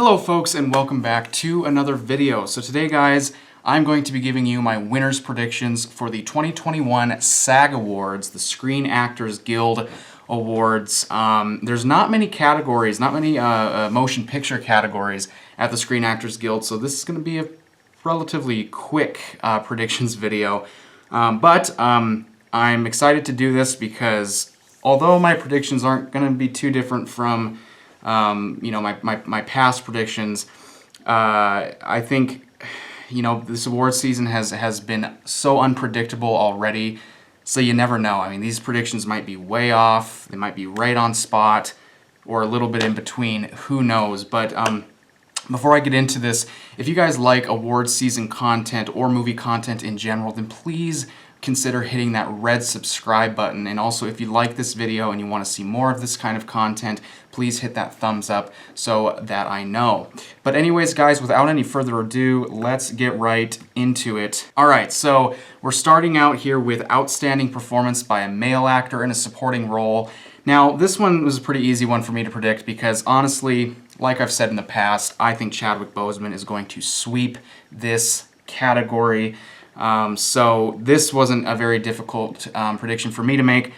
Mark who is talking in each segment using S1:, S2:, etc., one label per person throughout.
S1: Hello folks and welcome back to another video. So today guys, I'm going to be giving you my winners predictions for the 2021 SAG Awards, the Screen Actors Guild Awards. There's not many categories, not many motion picture categories at the Screen Actors Guild, so this is going to be a relatively quick predictions video. But I'm excited to do this because although my predictions aren't going to be too different from my past predictions, I think, this award season has been so unpredictable already, so you never know. I mean, these predictions might be way off, they might be right on spot, or a little bit in between, who knows. But before I get into this, if you guys like award season content or movie content in general, then please consider hitting that red subscribe button. And also, if you like this video and you want to see more of this kind of content, please hit that thumbs up so that I know. But anyways, guys, without any further ado, let's get right into it. All right, so we're starting out here with Outstanding Performance by a Male Actor in a Supporting Role. Now, this one was a pretty easy one for me to predict because honestly, like I've said in the past, I think Chadwick Boseman is going to sweep this category. So this wasn't a very difficult prediction for me to make.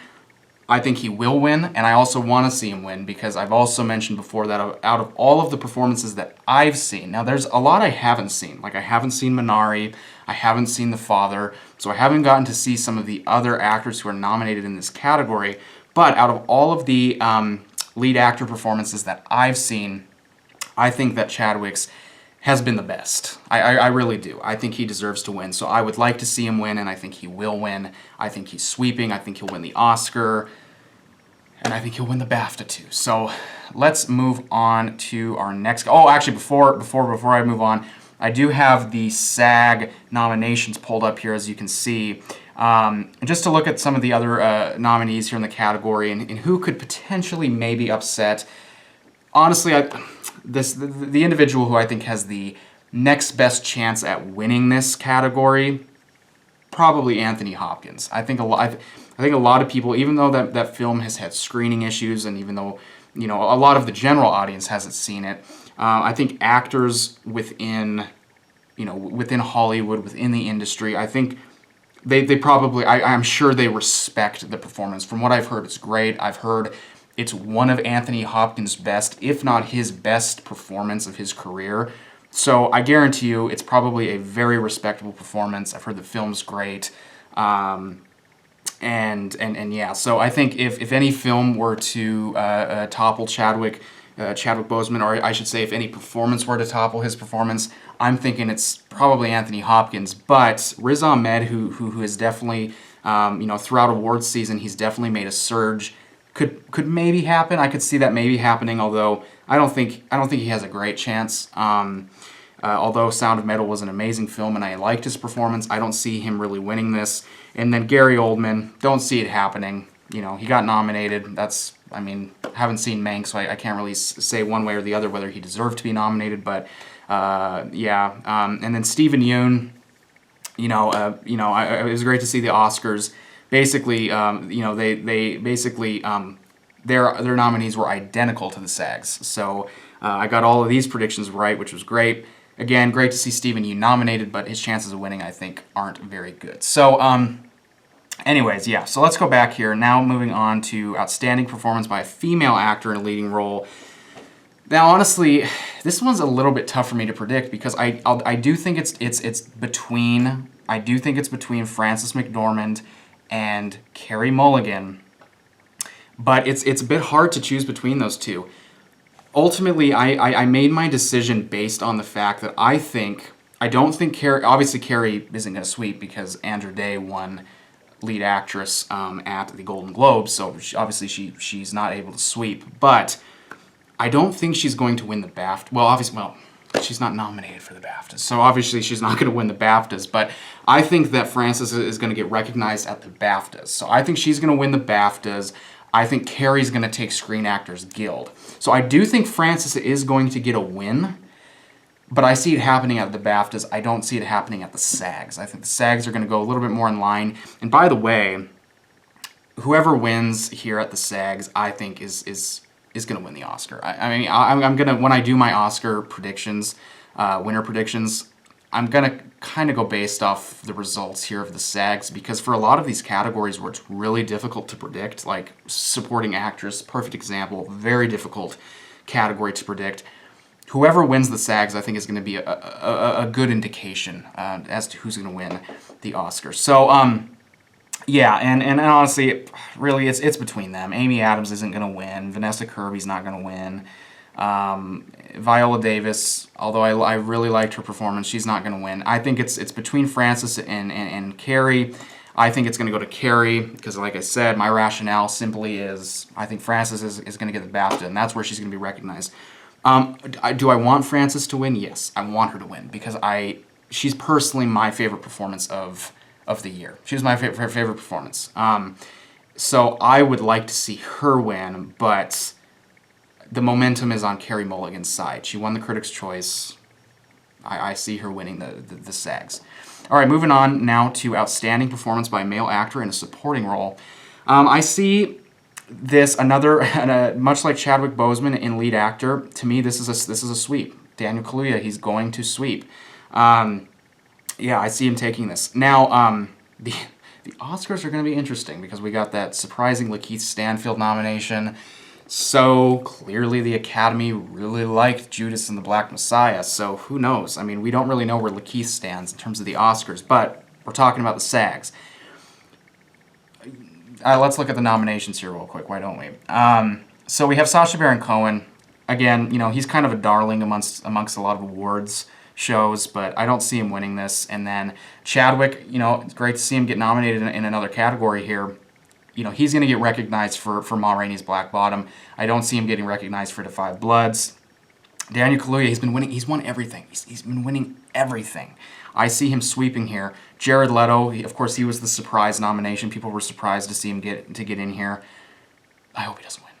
S1: I think he will win, and I also want to see him win because I've also mentioned before that out of all of the performances that I've seen, now there's a lot I haven't seen. Like I haven't seen Minari, I haven't seen The Father, so I haven't gotten to see some of the other actors who are nominated in this category. But out of all of the lead actor performances that I've seen, I think that Chadwick's has been the best. I really do. I think he deserves to win. So I would like to see him win, and I think he will win. I think he's sweeping. I think he'll win the Oscar, and I think he'll win the BAFTA too. So let's move on to our next. Oh, actually, before I move on, I do have the SAG nominations pulled up here, as you can see, just to look at some of the other nominees here in the category and who could potentially maybe upset. Honestly, the individual who I think has the next best chance at winning this category, probably Anthony Hopkins. I think a lot of people, even though that film has had screening issues, and even though a lot of the general audience hasn't seen it, I think actors within Hollywood, within the industry, I think they probably, I'm sure they respect the performance. From what I've heard, it's great. I've heard it's one of Anthony Hopkins' best, if not his best performance of his career. So I guarantee you it's probably a very respectable performance. I've heard the film's great. And yeah, so I think if any film were to topple Chadwick Boseman, or I should say if any performance were to topple his performance, I'm thinking it's probably Anthony Hopkins. But Riz Ahmed, who is definitely, throughout awards season, he's definitely made a surge. Could maybe happen. I could see that maybe happening, although I don't think he has a great chance. Although Sound of Metal was an amazing film and I liked his performance, I don't see him really winning this. And then Gary Oldman, don't see it happening. He got nominated. I haven't seen Mank, so I can't really say one way or the other whether he deserved to be nominated. But yeah. And then Stephen Yeun, it was great to see the Oscars. Basically, their nominees were identical to the SAGs. So I got all of these predictions right, which was great. Again, great to see Stephen Yeun nominated, but his chances of winning, I think, aren't very good. So anyways, yeah, so let's go back here. Now moving on to Outstanding Performance by a Female Actor in a Leading Role. Now, honestly, this one's a little bit tough for me to predict because I do think it's between Frances McDormand and Carey Mulligan, but it's a bit hard to choose between those two. Ultimately, I made my decision based on the fact that I don't think Carey, obviously Carey isn't going to sweep because Andra Day won lead actress at the Golden Globes, so she's not able to sweep, but I don't think she's going to win the BAFTA. She's not nominated for the BAFTAs, so obviously she's not going to win the BAFTAs, but I think that Frances is going to get recognized at the BAFTAs. So I think she's going to win the BAFTAs. I think Carey's going to take Screen Actors Guild. So I do think Frances is going to get a win, but I see it happening at the BAFTAs. I don't see it happening at the SAGs. I think the SAGs are going to go a little bit more in line. And by the way, whoever wins here at the SAGs, I think is is gonna win the Oscar. I'm gonna, when I do my Oscar predictions, winner predictions, I'm gonna kind of go based off the results here of the SAGs, because for a lot of these categories where it's really difficult to predict, like supporting actress, perfect example, very difficult category to predict. Whoever wins the SAGs, I think, is going to be a good indication as to who's going to win the Oscar. So, yeah, and honestly, really, it's between them. Amy Adams isn't going to win. Vanessa Kirby's not going to win. Viola Davis, although I really liked her performance, she's not going to win. I think it's between Frances and Carrie. I think it's going to go to Carrie because, like I said, my rationale simply is I think Frances is going to get the BAFTA, and that's where she's going to be recognized. Do I want Frances to win? Yes, I want her to win because she's personally my favorite performance of the year. She was my favorite performance. So I would like to see her win, but the momentum is on Carey Mulligan's side. She won the Critics' Choice. I see her winning the SAGs. All right, moving on now to Outstanding Performance by a Male Actor in a Supporting Role. I see this much like Chadwick Boseman in Lead Actor. To me, this is a sweep. Daniel Kaluuya, he's going to sweep. Yeah, I see him taking this. Now, the Oscars are going to be interesting because we got that surprising Lakeith Stanfield nomination. So clearly the Academy really liked Judas and the Black Messiah, so who knows? I mean, we don't really know where Lakeith stands in terms of the Oscars, but we're talking about the SAGs. Let's look at the nominations here real quick, why don't we? So we have Sacha Baron Cohen. Again, he's kind of a darling amongst a lot of awards shows, but I don't see him winning this. And then Chadwick, it's great to see him get nominated in another category here. He's going to get recognized for Ma Rainey's Black Bottom. I don't see him getting recognized for The Five Bloods. Daniel Kaluuya, he's been winning. He's won everything. He's been winning everything. I see him sweeping here. Jared Leto, of course, he was the surprise nomination. People were surprised to see him get in here. I hope he doesn't win.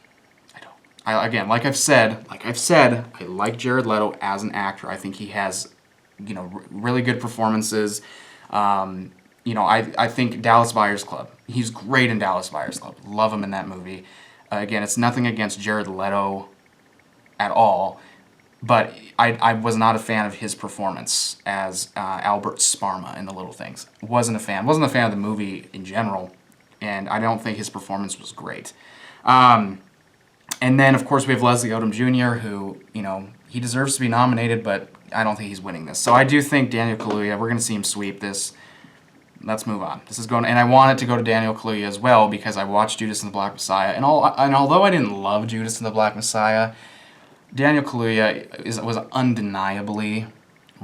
S1: I don't. Again, like I've said, I like Jared Leto as an actor. I think he has, really good performances. I think Dallas Buyers Club. He's great in Dallas Buyers Club. Love him in that movie. Again, it's nothing against Jared Leto at all, but I was not a fan of his performance as Albert Sparma in The Little Things. Wasn't a fan of the movie in general, and I don't think his performance was great. And then, of course, we have Leslie Odom Jr., who, he deserves to be nominated, but I don't think he's winning this. So I do think Daniel Kaluuya, we're going to see him sweep this. Let's move on. This is going, and I want it to go to Daniel Kaluuya as well because I watched Judas and the Black Messiah, and although I didn't love Judas and the Black Messiah, Daniel Kaluuya was undeniably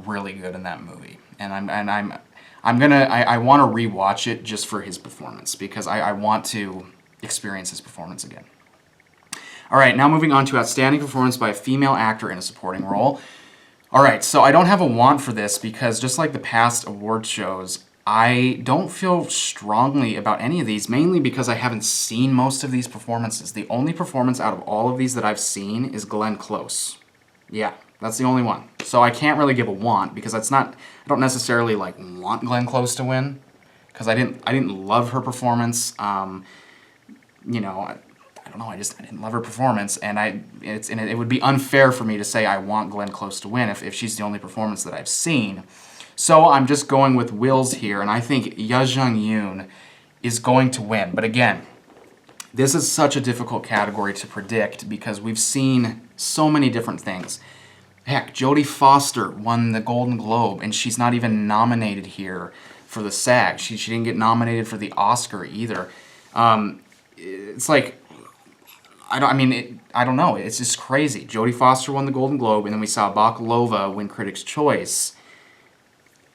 S1: really good in that movie, and I want to rewatch it just for his performance because I want to experience his performance again. All right, now moving on to Outstanding Performance by a Female Actor in a Supporting Role. All right, so I don't have a want for this because just like the past award shows, I don't feel strongly about any of these, mainly because I haven't seen most of these performances. The only performance out of all of these that I've seen is Glenn Close. Yeah, that's the only one. So I can't really give a want because I don't necessarily want Glenn Close to win because I didn't love her performance. I don't know, I didn't love her performance, and it would be unfair for me to say I want Glenn Close to win if she's the only performance that I've seen. So I'm just going with wills here, and I think Ya Jung-yoon is going to win. But again, this is such a difficult category to predict because we've seen so many different things. Heck, Jodie Foster won the Golden Globe, and she's not even nominated here for the SAG. She didn't get nominated for the Oscar either. It's like, I don't know. It's just crazy. Jodie Foster won the Golden Globe, and then we saw Bakalova win Critics' Choice.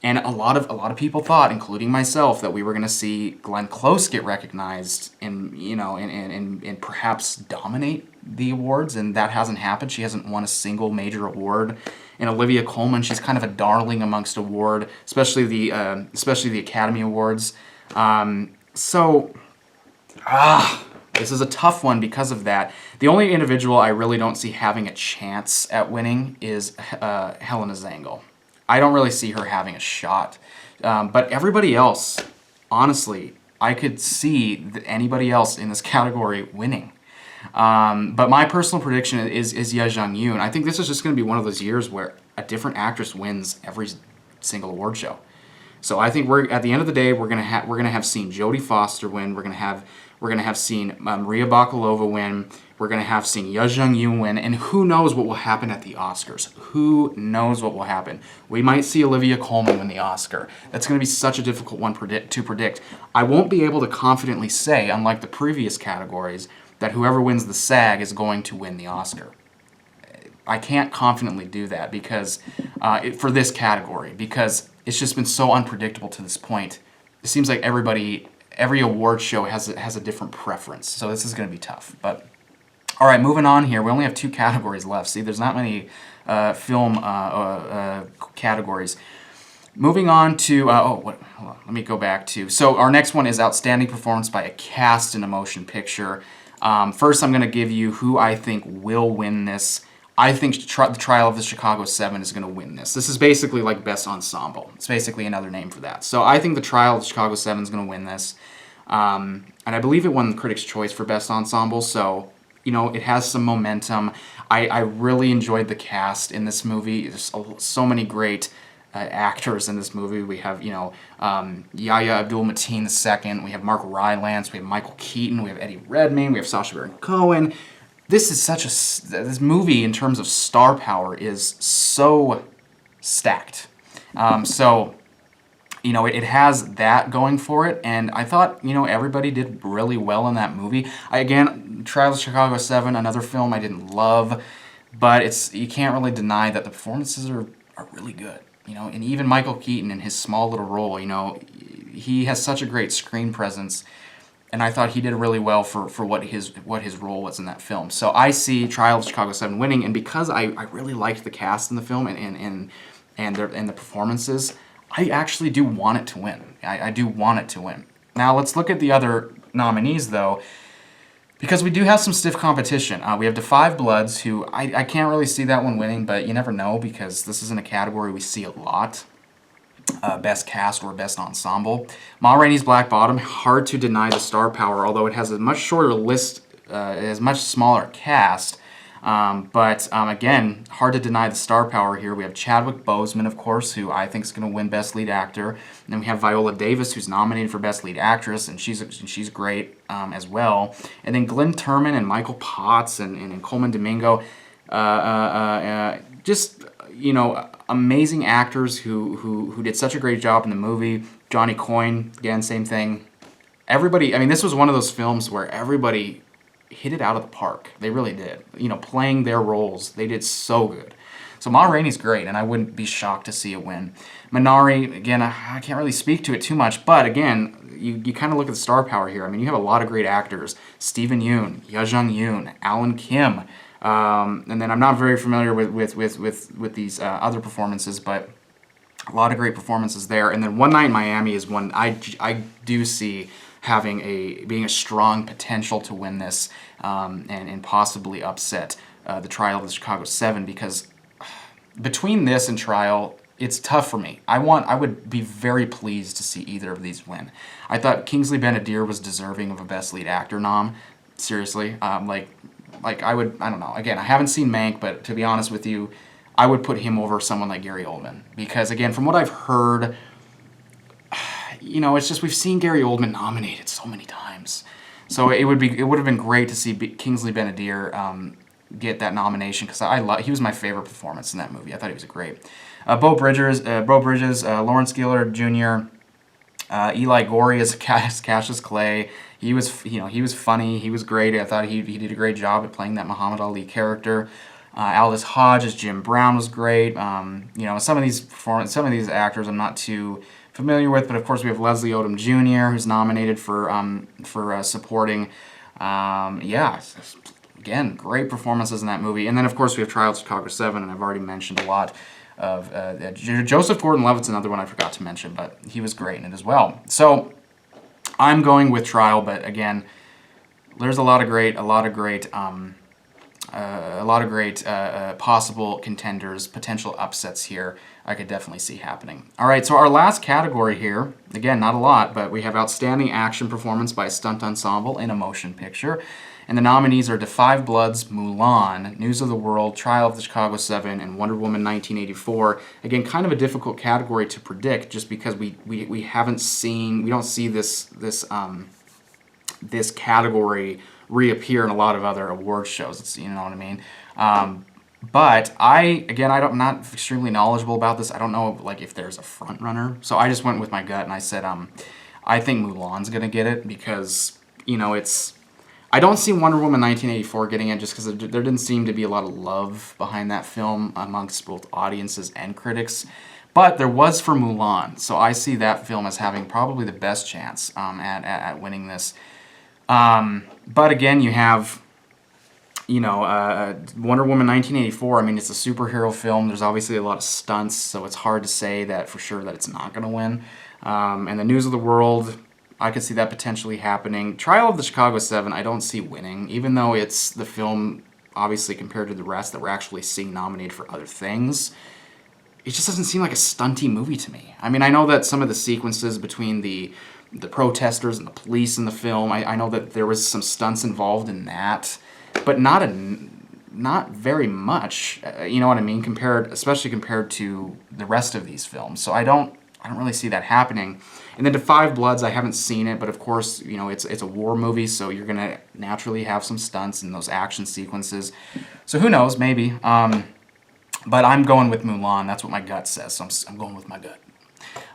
S1: And a lot of people thought, including myself, that we were going to see Glenn Close get recognized and perhaps dominate the awards, and that hasn't happened. She hasn't won a single major award. And Olivia Colman, she's kind of a darling amongst award, especially the Academy Awards. This is a tough one because of that. The only individual I really don't see having a chance at winning is Helena Zengel. I don't really see her having a shot. But everybody else, honestly, I could see anybody else in this category winning. But my personal prediction is Ye Jung-yoon. I think this is just going to be one of those years where a different actress wins every single award show. So I think we're at the end of the day we're gonna have seen Jodie Foster win. We're gonna have seen Maria Bakalova win. We're gonna have seen Ye Jung-yoon win. And who knows what will happen at the Oscars? Who knows what will happen? We might see Olivia Colman win the Oscar. That's gonna be such a difficult one to predict. I won't be able to confidently say, unlike the previous categories, that whoever wins the SAG is going to win the Oscar. I can't confidently do that because for this category, because it's just been so unpredictable to this point. It seems like every award show has a different preference, so this is going to be tough. But all right, moving on here. We only have 2 categories left. See, there's not many film categories. Moving on to hold on, let me go back to. So our next one is outstanding performance by a cast in a motion picture. First, I'm going to give you who I think will win this. I think the Trial of the Chicago 7 is going to win this. This is basically like Best Ensemble. It's basically another name for that. So I think the Trial of the Chicago 7 is going to win this. And I believe it won the Critics' Choice for Best Ensemble. So, you know, it has some momentum. I really enjoyed the cast in this movie. There's so many great actors in this movie. We have, you know, Yahya Abdul-Mateen II. We have Mark Rylance. We have Michael Keaton. We have Eddie Redmayne. We have Sacha Baron Cohen. This is this movie in terms of star power is so stacked. So, you know, it has that going for it, and I thought, you know, everybody did really well in that movie. Again, Trial of Chicago 7, another film I didn't love, but you can't really deny that the performances are really good. You know, and even Michael Keaton in his small little role, you know, he has such a great screen presence. And I thought he did really well for what his role was in that film. So I see Trial of Chicago 7 winning, and because I really liked the cast in the film and the performances, I actually do want it to win. I do want it to win. Now let's look at the other nominees though, because we do have some stiff competition. We have Da 5 Bloods, who I can't really see that one winning, but you never know because this isn't a category we see a lot. Best Cast or Best Ensemble. Ma Rainey's Black Bottom, hard to deny the star power, although it has a much shorter list, it has a much smaller cast. But again, hard to deny the star power here. We have Chadwick Boseman, of course, who I think is going to win Best Lead Actor. And then we have Viola Davis, who's nominated for Best Lead Actress, and she's great as well. And then Glenn Turman and Michael Potts and Coleman Domingo, just, you know, amazing actors who did such a great job in the movie. Johnny Coyne, again, same thing. Everybody, I mean, this was one of those films where everybody hit it out of the park. They really did. You know, playing their roles, they did so good. So Ma Rainey's great, and I wouldn't be shocked to see it win. Minari, again, I can't really speak to it too much, but again, you kind of look at the star power here. I mean, you have a lot of great actors. Steven Yeun, Ye Jung-yoon, Alan Kim, and then I'm not very familiar with these other performances, but a lot of great performances there. And then One Night in Miami is one I do see being a strong potential to win this and possibly upset the Trial of the Chicago 7, because between this and Trial, it's tough for me. I would be very pleased to see either of these win. I thought Kingsley Ben-Adir was deserving of a Best Lead Actor nom. Seriously, like I don't know. Again, I haven't seen Mank, but to be honest with you, I would put him over someone like Gary Oldman, because again, from what I've heard, you know, it's just we've seen Gary Oldman nominated so many times, so it would have been great to see Kingsley Ben-Adir get that nomination, because he was my favorite performance in that movie. I thought he was great. Beau Bridges, Lawrence Gillard Jr., Eli Gorey as Cassius Clay. He was funny. He was great. I thought he did a great job at playing that Muhammad Ali character. Aldous Hodge as Jim Brown was great. You know, some of these actors I'm not too familiar with, but of course we have Leslie Odom Jr., who's nominated for supporting. Yeah, again, great performances in that movie. And then of course we have Trial of Chicago 7, and I've already mentioned a lot of Joseph Gordon-Levitt's another one I forgot to mention, but he was great in it as well. So I'm going with Trial, but again, there's a lot of great possible contenders, potential upsets here I could definitely see happening. All right, so our last category here, again, not a lot, but we have Outstanding Action Performance by a Stunt Ensemble in a Motion Picture. And the nominees are Da 5 Bloods, Mulan, News of the World, Trial of the Chicago 7, and Wonder Woman 1984. Again, kind of a difficult category to predict just because we haven't seen, we don't see this category reappear in a lot of other award shows. It's, you know what I mean? But I'm not extremely knowledgeable about this. I don't know like if there's a front runner. So I just went with my gut and I said, I think Mulan's gonna get it because, you know, I don't see Wonder Woman 1984 getting it just because there didn't seem to be a lot of love behind that film amongst both audiences and critics. But there was for Mulan, so I see that film as having probably the best chance at winning this. But again, you have, you know, Wonder Woman 1984, I mean, it's a superhero film. There's obviously a lot of stunts, so it's hard to say that for sure that it's not going to win. And the News of the World, I could see that potentially happening. Trial of the Chicago 7, I don't see winning, even though it's the film, obviously, compared to the rest that we're actually seeing nominated for other things. It just doesn't seem like a stunty movie to me. I mean, I know that some of the sequences between the protesters and the police in the film, I know that there was some stunts involved in that, but not very much. You know what I mean? Especially compared to the rest of these films. So I don't really see that happening. And then Da 5 Bloods, I haven't seen it, but of course, you know, it's a war movie, so you're gonna naturally have some stunts and those action sequences. So who knows? Maybe. But I'm going with Mulan. That's what my gut says. So I'm going with my gut.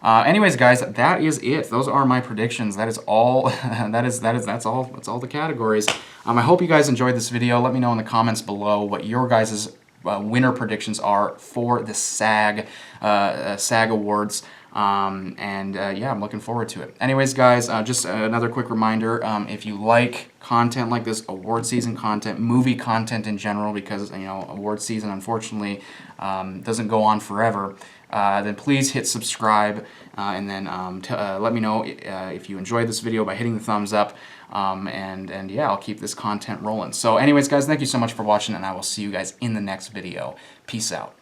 S1: Anyways, guys, that is it. Those are my predictions. That is all. That's all the categories. I hope you guys enjoyed this video. Let me know in the comments below what your guys' winner predictions are for the SAG Awards. Yeah, I'm looking forward to it. Anyways, guys, just another quick reminder, if you like content like this, award season content, movie content in general, because, you know, award season, unfortunately, doesn't go on forever, then please hit subscribe, and then let me know if you enjoyed this video by hitting the thumbs up, and yeah, I'll keep this content rolling. So anyways, guys, thank you so much for watching, and I will see you guys in the next video. Peace out.